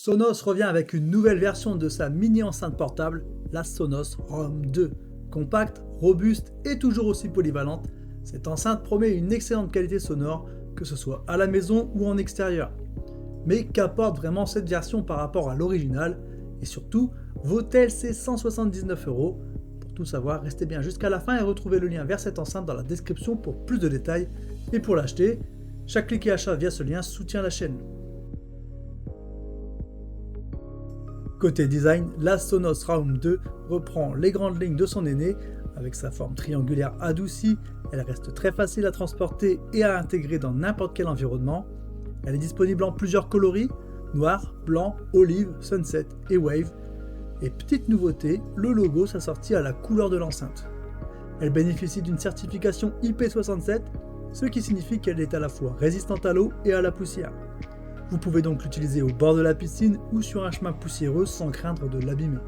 Sonos revient avec une nouvelle version de sa mini enceinte portable, la Sonos Roam 2. Compacte, robuste et toujours aussi polyvalente, cette enceinte promet une excellente qualité sonore, que ce soit à la maison ou en extérieur. Mais qu'apporte vraiment cette version par rapport à l'original? Et surtout, vaut-elle ses 179 €? Pour tout savoir, restez bien jusqu'à la fin et retrouvez le lien vers cette enceinte dans la description pour plus de détails. Et pour l'acheter, chaque clic et achat via ce lien soutient la chaîne. Côté design, la Sonos Roam 2 reprend les grandes lignes de son aîné. Avec sa forme triangulaire adoucie, elle reste très facile à transporter et à intégrer dans n'importe quel environnement. Elle est disponible en plusieurs coloris, noir, blanc, olive, sunset et wave. Et petite nouveauté, le logo s'assortit à la couleur de l'enceinte. Elle bénéficie d'une certification IP67, ce qui signifie qu'elle est à la fois résistante à l'eau et à la poussière. Vous pouvez donc l'utiliser au bord de la piscine ou sur un chemin poussiéreux sans craindre de l'abîmer.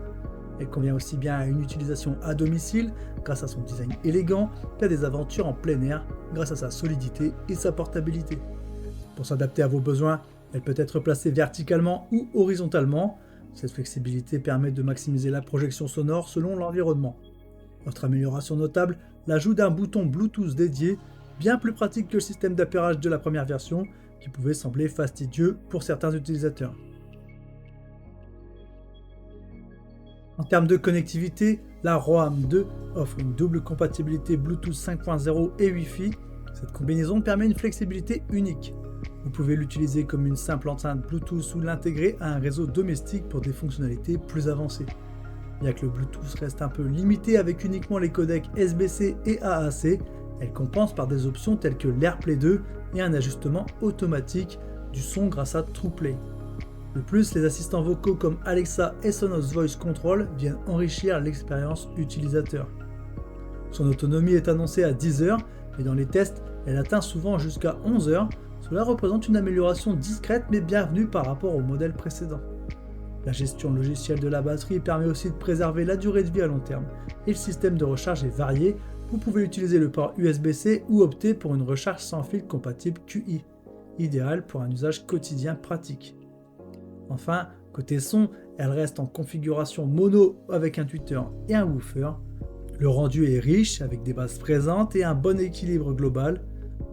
Elle convient aussi bien à une utilisation à domicile grâce à son design élégant qu'à des aventures en plein air grâce à sa solidité et sa portabilité. Pour s'adapter à vos besoins, elle peut être placée verticalement ou horizontalement. Cette flexibilité permet de maximiser la projection sonore selon l'environnement. Autre amélioration notable, l'ajout d'un bouton Bluetooth dédié, bien plus pratique que le système d'appairage de la première version, qui pouvait sembler fastidieux pour certains utilisateurs. En termes de connectivité, la Roam 2 offre une double compatibilité Bluetooth 5.0 et Wi-Fi. Cette combinaison permet une flexibilité unique. Vous pouvez l'utiliser comme une simple enceinte Bluetooth ou l'intégrer à un réseau domestique pour des fonctionnalités plus avancées. Bien que le Bluetooth reste un peu limité avec uniquement les codecs SBC et AAC, elle compense par des options telles que l'AirPlay 2 et un ajustement automatique du son grâce à TruePlay. De plus, les assistants vocaux comme Alexa et Sonos Voice Control viennent enrichir l'expérience utilisateur. Son autonomie est annoncée à 10 heures, mais dans les tests, elle atteint souvent jusqu'à 11 heures. Cela représente une amélioration discrète mais bienvenue par rapport au modèle précédent. La gestion logicielle de la batterie permet aussi de préserver la durée de vie à long terme, et le système de recharge est varié. Vous pouvez utiliser le port USB-C ou opter pour une recharge sans fil compatible QI, idéal pour un usage quotidien pratique. Enfin, côté son, elle reste en configuration mono avec un tweeter et un woofer. Le rendu est riche avec des basses présentes et un bon équilibre global.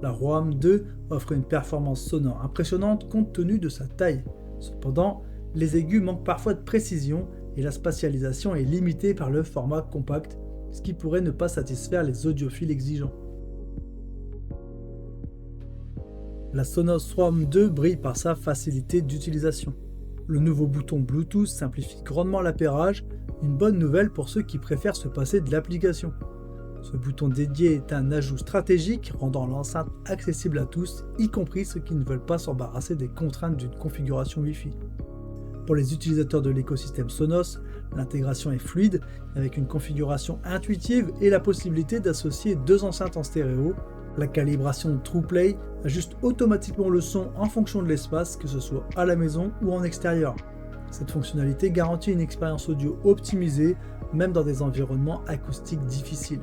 La Roam 2 offre une performance sonore impressionnante compte tenu de sa taille. Cependant, les aigus manquent parfois de précision et la spatialisation est limitée par le format compact, ce qui pourrait ne pas satisfaire les audiophiles exigeants. La Sonos Roam 2 brille par sa facilité d'utilisation. Le nouveau bouton Bluetooth simplifie grandement l'appairage, une bonne nouvelle pour ceux qui préfèrent se passer de l'application. Ce bouton dédié est un ajout stratégique rendant l'enceinte accessible à tous, y compris ceux qui ne veulent pas s'embarrasser des contraintes d'une configuration Wi-Fi. Pour les utilisateurs de l'écosystème Sonos, l'intégration est fluide avec une configuration intuitive et la possibilité d'associer deux enceintes en stéréo. La calibration TruePlay ajuste automatiquement le son en fonction de l'espace, que ce soit à la maison ou en extérieur. Cette fonctionnalité garantit une expérience audio optimisée, même dans des environnements acoustiques difficiles.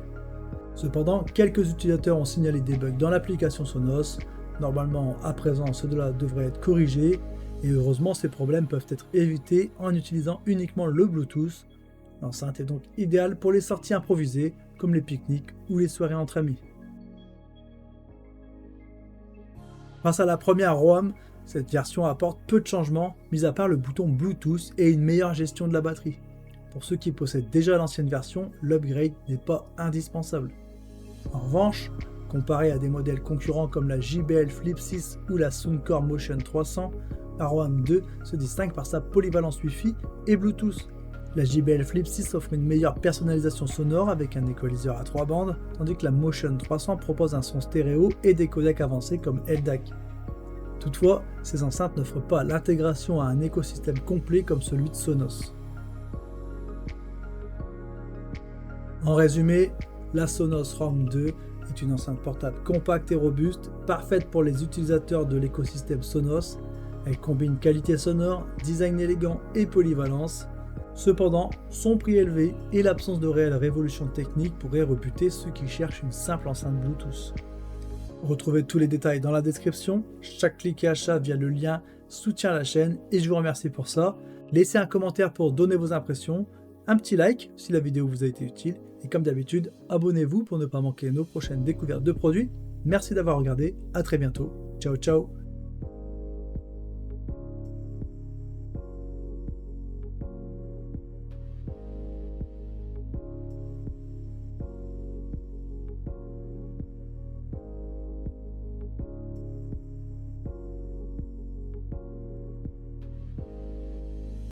Cependant, quelques utilisateurs ont signalé des bugs dans l'application Sonos. Normalement, à présent, cela devrait être corrigé. Et heureusement, ces problèmes peuvent être évités en utilisant uniquement le Bluetooth. L'enceinte est donc idéale pour les sorties improvisées, comme les pique-niques ou les soirées entre amis. Face à la première Roam, cette version apporte peu de changements, mis à part le bouton Bluetooth et une meilleure gestion de la batterie. Pour ceux qui possèdent déjà l'ancienne version, l'upgrade n'est pas indispensable. En revanche, comparé à des modèles concurrents comme la JBL Flip 6 ou la Soundcore Motion 300, la Roam 2 se distingue par sa polyvalence Wi-Fi et Bluetooth. La JBL Flip 6 offre une meilleure personnalisation sonore avec un équaliseur à 3 bandes, tandis que la Motion 300 propose un son stéréo et des codecs avancés comme LDAC. Toutefois, ces enceintes n'offrent pas l'intégration à un écosystème complet comme celui de Sonos. En résumé, la Sonos Roam 2 est une enceinte portable compacte et robuste, parfaite pour les utilisateurs de l'écosystème Sonos. Elle combine qualité sonore, design élégant et polyvalence. Cependant, son prix élevé et l'absence de réelle révolution technique pourraient rebuter ceux qui cherchent une simple enceinte Bluetooth. Retrouvez tous les détails dans la description. Chaque clic et achat via le lien soutient la chaîne et je vous remercie pour ça. Laissez un commentaire pour donner vos impressions, un petit like si la vidéo vous a été utile et comme d'habitude, abonnez-vous pour ne pas manquer nos prochaines découvertes de produits. Merci d'avoir regardé, à très bientôt. Ciao ciao.